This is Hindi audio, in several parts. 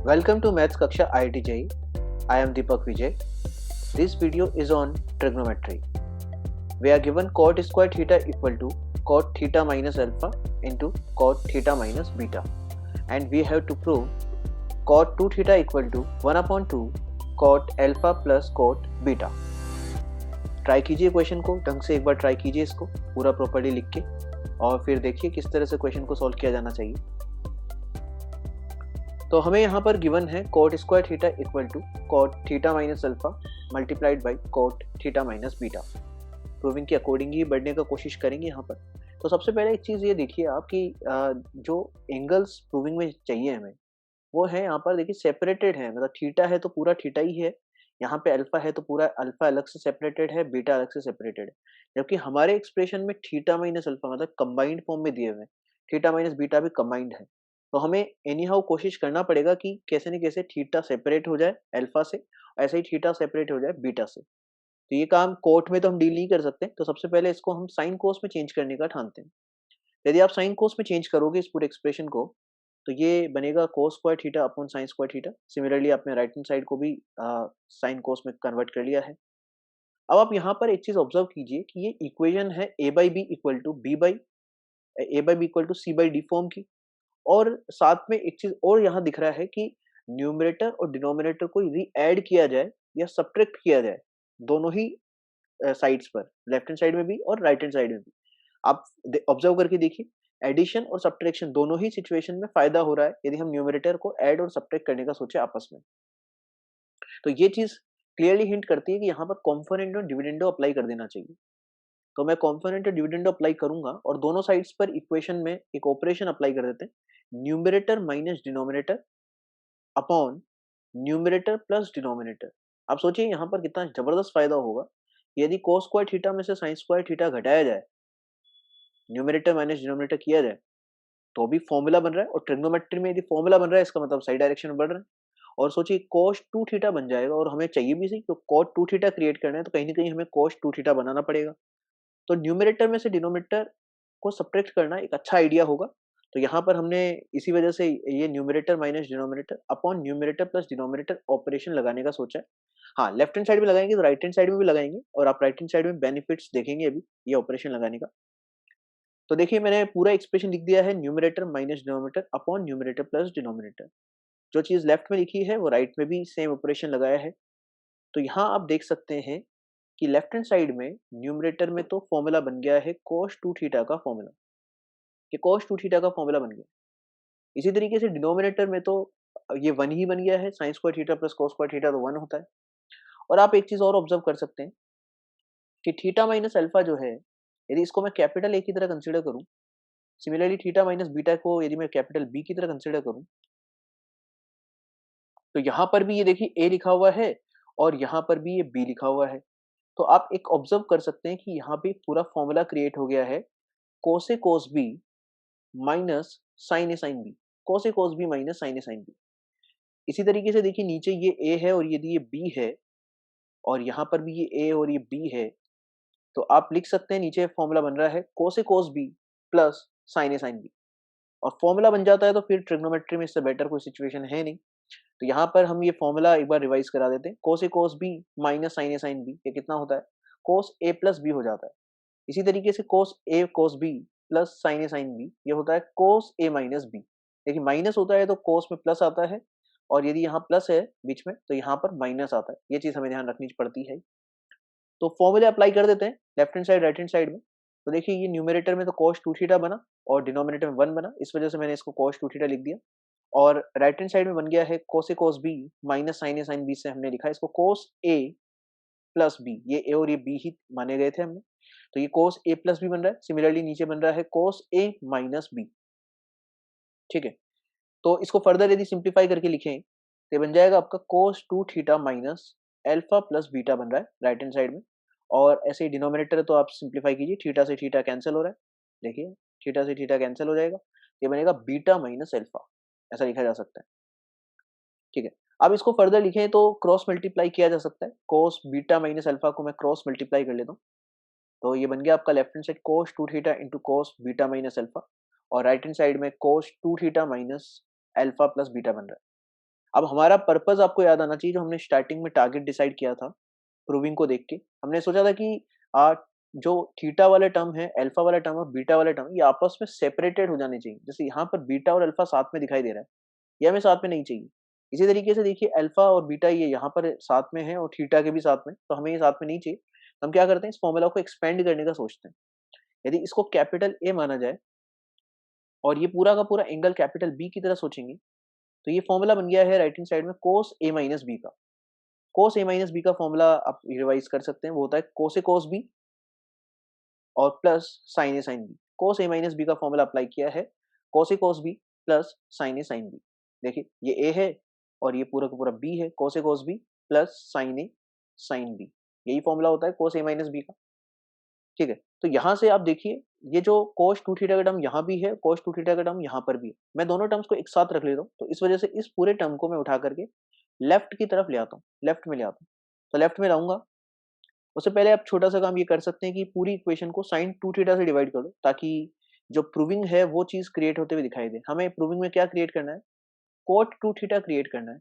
Welcome to Maths Kaksha IIT JEE. I am Deepak Vijay. This video is on trigonometry. We are given cot square theta equal to cot theta minus alpha into cot theta minus beta, and we have to prove cot 2 theta equal to 1 upon 2 cot alpha plus cot beta. Try कीजिए क्वेश्चन को ढंग से, एक बार ट्राई कीजिए इसको पूरा प्रॉपर्ली लिख के, और फिर देखिए किस तरह से क्वेश्चन को सॉल्व किया जाना चाहिए। तो हमें यहाँ पर गिवन है cot square theta equal to cot theta minus alpha multiplied by cot theta minus beta. Proving के अकॉर्डिंग ही बढ़ने का कोशिश करेंगे यहाँ पर। तो सबसे पहले एक चीज़ ये देखिए आप कि जो एंगल्स प्रूविंग में चाहिए हमें, वो है यहाँ पर देखिए सेपरेटेड है। मतलब थीटा है तो पूरा थीटा ही है, यहाँ पे अल्फा है तो पूरा अल्फा अलग से सेपरेटेड है, बीटा अलग से सेपरेटेड है। जबकि हमारे एक्सप्रेशन में थीटा माइनस अल्फा मतलब कंबाइंड फॉर्म में दिए हुए हैं, थीटा माइनस बीटा भी कंबाइंड है। तो हमें एनी हाउ कोशिश करना पड़ेगा कि कैसे न कैसे थीटा सेपरेट हो जाए अल्फा से, ऐसे ही थीटा सेपरेट हो जाए बीटा से। तो ये काम कोट में तो हम डील नहीं कर सकते, तो सबसे पहले इसको हम साइन कोस में चेंज करने का ठानते हैं। यदि आप साइन कोस में चेंज करोगे इस पूरे एक्सप्रेशन को, तो ये बनेगा cos square theta upon sine square theta. Similarly आपने राइट हैंड साइड को भी साइन कोस में कन्वर्ट कर लिया है। अब आप यहाँ पर एक चीज ऑब्जर्व कीजिए कि ये इक्वेशन है A by B equal to C by D form की। और साथ में एक चीज और यहाँ दिख रहा है कि न्यूमरेटर और डिनोमिनेटर को यदि ऐड किया जाए या सब्ट्रैक्ट किया जाए दोनों ही साइड्स पर, लेफ्ट हैंड साइड में भी और राइट हैंड साइड में भी, आप ऑब्जर्व करके देखिए एडिशन और सब्ट्रैक्शन दोनों ही सिचुएशन में फायदा हो रहा है यदि हम न्यूमरेटर को ऐड और सब्ट्रैक्ट करने का सोचे आपस में। तो ये चीज क्लियरली हिंट करती है कि यहाँ पर कॉम्पोनेंट और डिविडेंडो अप्लाई कर देना चाहिए। तो मैं कॉम्पोनेंट और डिविडेंडो अप्लाई करूंगा और दोनों साइड्स पर इक्वेशन में एक ऑपरेशन अप्लाई कर देते हैं, numerator minus denominator upon numerator plus denominator. आप सोचिए यहाँ पर कितना जबरदस्त फायदा होगा यदि कोस स्क्वायर थीटा में से साइन स्क्वायर थीटा घटाया जाए, न्यूमरेटर माइनस डिनोमिनेटर किया जाए, तो भी फॉर्मूला बन रहा है। और ट्रिग्नोमेट्री में यदि फॉर्मूला बन रहा है इसका मतलब सही डायरेक्शन में बढ़ रहा है। और सोचिए cos 2 थीटा बन जाएगा, और हमें चाहिए भी सही, तो cot 2 थीटा क्रिएट करना है तो कहीं ना कहीं हमें cos 2 थीटा बनाना पड़ेगा। तो न्यूमरेटर में से डिनोमिनेटर को सब्ट्रैक्ट करना एक अच्छा आइडिया होगा। तो यहाँ पर हमने इसी वजह से ये numerator minus denominator upon numerator plus denominator operation लगाने का सोचा है। हाँ, लेफ्ट हैंड साइड में लगाएंगे तो राइट हैंड साइड में भी लगाएंगे, और आप राइट हैंड साइड में बेनिफिट्स देखेंगे अभी ये ऑपरेशन लगाने का। तो देखिए मैंने पूरा एक्सप्रेशन लिख दिया है, numerator minus denominator upon numerator plus denominator. जो चीज लेफ्ट में लिखी है वो राइट में भी सेम ऑपरेशन लगाया है। तो यहाँ आप देख सकते हैं कि लेफ्ट हैंड साइड में न्यूमरेटर में तो फॉर्मूला बन गया है cos 2 थीटा का फॉर्मूला, कि cos 2 थीटा का फॉर्मूला बन गया। इसी तरीके से डिनोमिनेटर में तो ये 1 ही बन गया है, sin square theta plus cos square theta तो 1 होता है। और आप एक चीज और ऑब्जर्व कर सकते हैं कि थीटा माइनस अल्फा जो है, यदि इसको मैं कैपिटल ए की तरह कंसीडर करूं, सिमिलरली थीटा माइनस बीटा को यदि मैं कैपिटल बी की तरह कंसीडर करूं, तो यहाँ पर भी ये देखिए ए लिखा हुआ है और यहाँ पर भी ये बी लिखा हुआ है। तो आप एक ऑब्जर्व कर सकते हैं कि यहाँ पे पूरा फॉर्मूला क्रिएट हो गया है, कोस ए कोस B minus sign A sine B, cos A cos B minus sign A sine B. इसी तरीके से देखिए नीचे ये ए है और यदि ये बी है, और यहाँ पर भी ये ए और ये बी है, तो आप लिख सकते हैं नीचे फॉर्मूला बन रहा है कोस ए कोस B plus sign A sine B. और फॉर्मूला बन जाता है तो फिर ट्रिग्नोमेट्री में इससे बेटर कोई सिचुएशन है नहीं। तो यहाँ पर हम ये फॉर्मूला एक बार रिवाइज करा देते हैं, कोस ए कोस B minus sign A sine B, ये कितना होता है, कोस ए प्लस बी हो जाता है। इसी तरीके से कोस ए कोस B plus sign A sine B, ये होता है कोस ए माइनस बी। देखिए माइनस होता है तो कोस में प्लस आता है, और यदि यहाँ प्लस है बीच में तो यहाँ पर माइनस आता है। ये चीज हमें ध्यान रखनी पड़ती है। तो फॉर्मूले अप्लाई कर देते हैं left hand side right hand side में। तो देखिए ये न्यूमरेटर में तो cos 2 थीटा बना और डिनोमिनेटर में 1 बना, इस वजह से मैंने इसको cos 2 थीटा लिख दिया। और राइट हैंड साइड में बन गया है cos A cos b minus sign A sine B, से हमने लिखा है इसको cos a प्लस बी। ये ए और ये बी ही माने गए थे हमने, तो ये cos a प्लस बी बन रहा है। सिमिलरली नीचे बन रहा है cos a माइनस बी। ठीक है, तो इसको फर्दर यदि सिंप्लीफाई करके लिखें तो ये बन जाएगा आपका cos 2 theta minus alpha plus beta बन रहा है राइट हैंड साइड में। और ऐसे ही डिनोमिनेटर तो आप सिंप्लीफाई कीजिए, थीटा से थीटा कैंसिल हो रहा है, देखिए थीटा से थीटा कैंसिल हो जाएगा, ये बनेगा बीटा माइनस अल्फा, ऐसा लिखा जा सकता है। ठीक है, अब इसको फर्दर लिखें तो क्रॉस मल्टीप्लाई किया जा सकता है, cos बीटा माइनस अल्फा को मैं क्रॉस मल्टीप्लाई कर लेता हूँ, तो ये बन गया आपका left hand side cos 2 theta into cos beta minus alpha, और राइट हैंड साइड में cos 2 theta minus alpha plus beta बन रहा है। अब हमारा पर्पस आपको याद आना चाहिए, जो हमने स्टार्टिंग में टारगेट डिसाइड किया था प्रूविंग को देख के। हमने सोचा था कि जो थीटा वाला टर्म है, अल्फा वाला टर्म और बीटा वाला टर्म, ये आपस में सेपरेटेड हो जाने चाहिए। जैसे यहाँ पर बीटा और अल्फा साथ में दिखाई दे रहा है, ये हमें साथ में नहीं चाहिए। इसी तरीके से देखिए अल्फा और बीटा ये यहाँ पर साथ में है और थीटा के भी साथ में, तो हमें ये साथ में नहीं चाहिए। हम क्या करते हैं, इस फॉर्मूला को एक्सपेंड करने का सोचते हैं। यदि इसको कैपिटल ए माना जाए और ये पूरा का पूरा एंगल कैपिटल बी की तरह सोचेंगे, तो ये फॉर्मूला बन गया है राइट हैंड साइड में कोस ए माइनस बी का। कोस ए माइनस बी का फॉर्मूला आप रिवाइज कर सकते हैं, वो होता है कोस ए कोस बी और plus sign A sine B. Cos A minus B का फॉर्मूला अप्लाई किया है कोस ए कोस B plus sign A sine B. देखिए ये ए है और ये पूरा का पूरा बी है, कोस ए कोस B plus sign A sine B, यही फॉर्मूला होता है कोस ए माइनस बी का। ठीक है, तो यहाँ से आप देखिए ये जो कोस टू थीटा का टर्म यहाँ भी है, कोस टू थीटा का टर्म यहाँ पर भी है। मैं दोनों टर्म्स को एक साथ रख लेता हूँ, तो इस वजह से इस पूरे टर्म को मैं उठा करके लेफ्ट की तरफ ले आता हूँ, लेफ्ट में ले आता हूँ। तो लेफ्ट में लाऊंगा, उससे पहले आप छोटा सा काम ये कर सकते हैं कि पूरी इक्वेशन को साइन टू थीटा से डिवाइड कर दो, ताकि जो प्रूविंग है वो चीज क्रिएट होते हुए दिखाई दे। हमें प्रूविंग में क्या क्रिएट करना है, कोट टू थीटा क्रिएट करना है।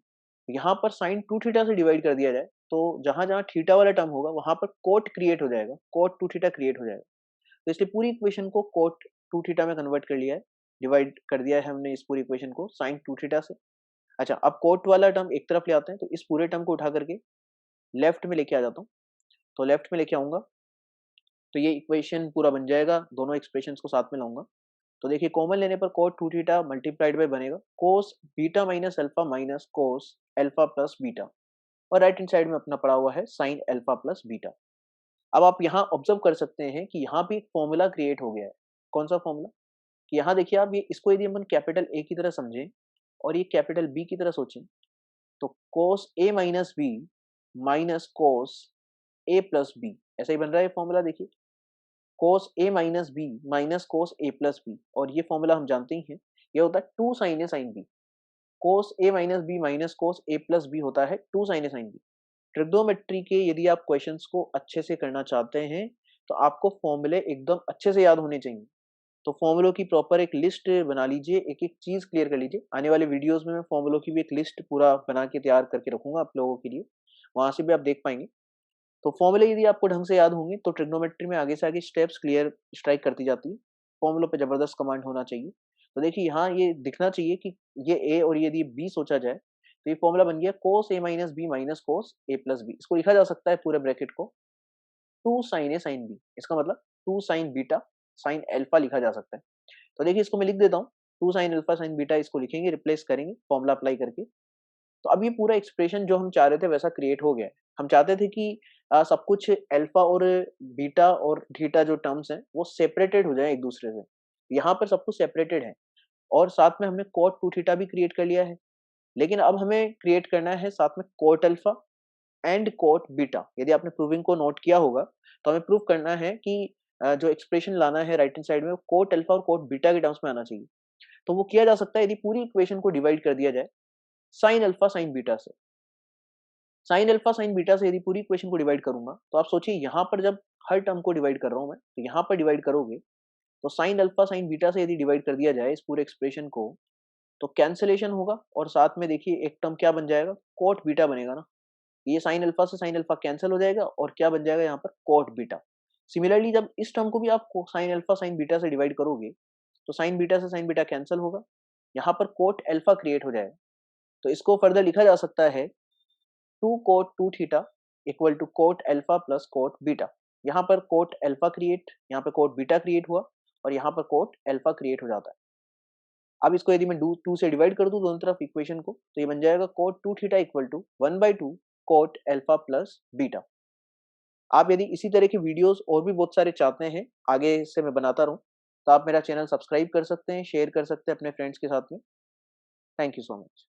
यहाँ पर साइन टू थीटा से डिवाइड कर दिया जाए, तो जहां जहां थीटा वाला टर्म होगा वहां पर कोट क्रिएट हो जाएगा, कोट टू थीटा क्रिएट हो जाएगा। तो इसलिए पूरी इक्वेशन को कोट टू थीटा में कन्वर्ट कर लिया है, डिवाइड कर दिया है हमने इस पूरी इक्वेशन को साइन टू थीटा से। अच्छा, अब कोट वाला टर्म एक तरफ ले आते हैं, तो इस पूरे टर्म को उठा करके लेफ्ट में लेके आ जाता हूँ। तो लेफ्ट में लेके आऊंगा तो ये इक्वेशन पूरा बन जाएगा, दोनों एक्सप्रेशंस को साथ में लाऊंगा। तो देखिए कॉमन लेने पर cot two theta multiplied by बनेगा cos beta minus alpha minus cos alpha plus beta, और राइट हैंड साइड में अपना पड़ा हुआ है साइन अल्फा प्लस बीटा। अब आप यहाँ ऑब्जर्व कर सकते हैं कि यहाँ भी एक फॉर्मूला क्रिएट हो गया है। कौन सा फॉर्मूला, कि यहाँ देखिए आप, ये इसको यदि हम कैपिटल ए की तरह समझें और ये कैपिटल बी की तरह सोचें, तो कोस A minus B minus cos A plus B, ऐसा ही बन रहा है फॉर्मूला। देखिए कोस A minus B minus cos A plus B, और ये फॉर्मूला हम जानते ही हैं, ये होता है two sine A sine B. Cos A minus B minus cos A plus B होता है two sine A sine B. Trigonometry के यदि आप क्वेश्चंस को अच्छे से करना चाहते हैं, तो आपको फॉर्मूले एकदम अच्छे से याद होने चाहिए। तो फॉर्मूलों की प्रॉपर एक लिस्ट बना लीजिए, एक एक चीज क्लियर कर लीजिए। आने वाले वीडियोस में मैं फॉर्मूलों की भी एक लिस्ट पूरा बना के तैयार करके रखूंगा आप लोगों के लिए, वहां से भी आप देख पाएंगे। तो फॉर्मूले यदि आपको ढंग से याद होंगे, तो ट्रिग्नोमेट्री में आगे से आगे स्टेप्स क्लियर स्ट्राइक करती जाती है। फॉर्मूलों पे जबरदस्त कमांड होना चाहिए। तो देखिए यहाँ ये दिखना चाहिए कि ये ए और ये यदि बी सोचा जाए, तो ये फॉर्मूला बन गया cos A minus B minus cos A plus B. इसको लिखा जा सकता है पूरे ब्रैकेट को two sine A sine B, इसका मतलब two sine beta sine alpha लिखा जा सकता है। तो देखिए इसको मैं लिख देता हूँ, two sine alpha sine beta, इसको लिखेंगे, रिप्लेस करेंगे फॉर्मूला अप्लाई करके। तो अब ये पूरा एक्सप्रेशन जो हम चाह रहे थे वैसा क्रिएट हो गया है। हम चाहते थे कि सब कुछ अल्फा और बीटा और थीटा जो टर्म्स हैं वो सेपरेटेड हो जाए एक दूसरे से। यहाँ पर सब कुछ सेपरेटेड है, और साथ में हमने कोट टू थीटा भी क्रिएट कर लिया है। लेकिन अब हमें क्रिएट करना है साथ में cot alpha and cot beta. यदि आपने प्रूविंग को नोट किया होगा, तो हमें प्रूव करना है कि जो एक्सप्रेशन लाना है राइट हैंड साइड में, वो कोट अल्फा और कोट बीटा के टर्म्स में आना चाहिए। तो वो किया जा सकता है यदि पूरी इक्वेशन को डिवाइड कर दिया जाए साइन अल्फा साइन बीटा से। साइन अल्फा साइन बीटा से यदि पूरी इक्वेशन को डिवाइड करूंगा, तो आप सोचिए यहाँ पर जब हर टर्म को डिवाइड कर रहा हूं मैं, तो यहाँ पर डिवाइड करोगे तो साइन अल्फा साइन बीटा से यदि डिवाइड कर दिया जाए इस पूरे एक्सप्रेशन को, तो कैंसिलेशन होगा, और साथ में देखिए एक टर्म क्या बन जाएगा, कोट बीटा बनेगा ना। ये साइन अल्फा से साइन अल्फा कैंसिल हो जाएगा, और क्या बन जाएगा यहाँ पर, कोट बीटा। सिमिलरली जब इस टर्म को भी आप साइन अल्फा साइन बीटा से डिवाइड करोगे, तो साइन बीटा से साइन बीटा कैंसिल होगा, यहाँ पर कोट अल्फा क्रिएट हो जाएगा। तो इसको फर्दर लिखा जा सकता है two cot two theta equal to cot alpha plus cot beta. यहाँ पर कोट अल्फा क्रिएट, यहाँ पर कोट बीटा क्रिएट हुआ, और यहाँ पर कोट अल्फा क्रिएट हो जाता है। अब इसको यदि मैं टू से डिवाइड कर दूं दोनों तरफ इक्वेशन को, तो ये बन जाएगा cot two theta equal to one by two cot alpha plus beta. आप यदि इसी तरह की वीडियोस और भी बहुत सारे चाहते हैं आगे से मैं बनाता रहूं, तो आप मेरा चैनल सब्सक्राइब कर सकते हैं, शेयर कर सकते हैं अपने फ्रेंड्स के साथ में। Thank you so much.